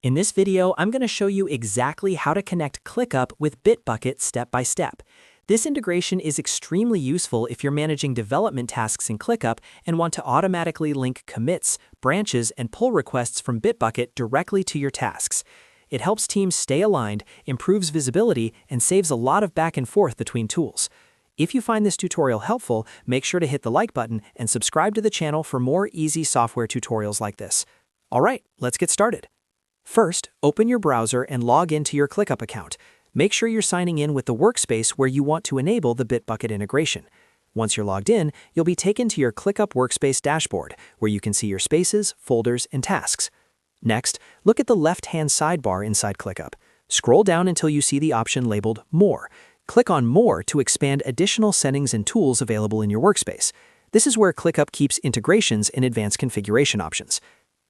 In this video, I'm going to show you exactly how to connect ClickUp with Bitbucket step by step. This integration is extremely useful if you're managing development tasks in ClickUp and want to automatically link commits, branches, and pull requests from Bitbucket directly to your tasks. It helps teams stay aligned, improves visibility, and saves a lot of back and forth between tools. If you find this tutorial helpful, make sure to hit the like button and subscribe to the channel for more easy software tutorials like this. All right, let's get started. First, open your browser and log into your ClickUp account. Make sure you're signing in with the workspace where you want to enable the Bitbucket integration. Once you're logged in, you'll be taken to your ClickUp workspace dashboard, where you can see your spaces, folders, and tasks. Next, look at the left-hand sidebar inside ClickUp. Scroll down until you see the option labeled More. Click on More to expand additional settings and tools available in your workspace. This is where ClickUp keeps integrations and advanced configuration options.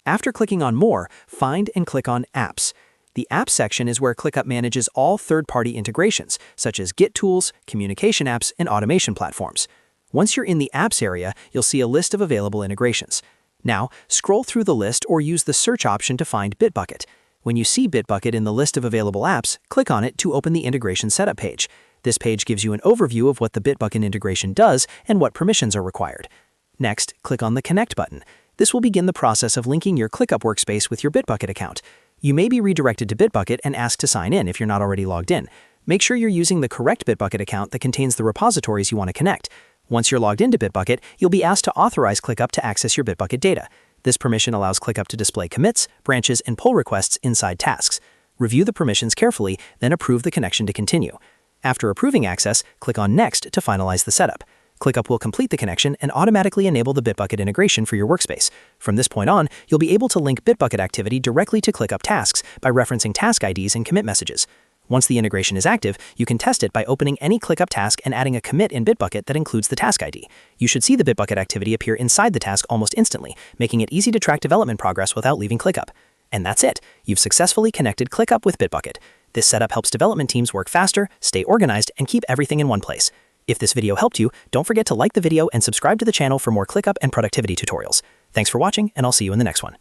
After clicking on More, find and click on Apps. The Apps section is where ClickUp manages all third-party integrations, such as Git tools, communication apps, and automation platforms. Once you're in the Apps area, you'll see a list of available integrations. Now, scroll through the list or use the search option to find Bitbucket. When you see Bitbucket in the list of available apps, click on it to open the integration setup page. This page gives you an overview of what the Bitbucket integration does and what permissions are required. Next, click on the Connect button. This will begin the process of linking your ClickUp workspace with your Bitbucket account. You may be redirected to Bitbucket and asked to sign in if you're not already logged in. Make sure you're using the correct Bitbucket account that contains the repositories you want to connect. Once you're logged into Bitbucket, you'll be asked to authorize ClickUp to access your Bitbucket data. This permission allows ClickUp to display commits, branches, and pull requests inside tasks. Review the permissions carefully, then approve the connection to continue. After approving access, click on Next to finalize the setup. ClickUp will complete the connection and automatically enable the Bitbucket integration for your workspace. From this point on, you'll be able to link Bitbucket activity directly to ClickUp tasks by referencing task IDs and commit messages. Once the integration is active, you can test it by opening any ClickUp task and adding a commit in Bitbucket that includes the task ID. You should see the Bitbucket activity appear inside the task almost instantly, making it easy to track development progress without leaving ClickUp. And that's it. You've successfully connected ClickUp with Bitbucket. This setup helps development teams work faster, stay organized, and keep everything in one place. If this video helped you, don't forget to like the video and subscribe to the channel for more ClickUp and productivity tutorials. Thanks for watching, and I'll see you in the next one.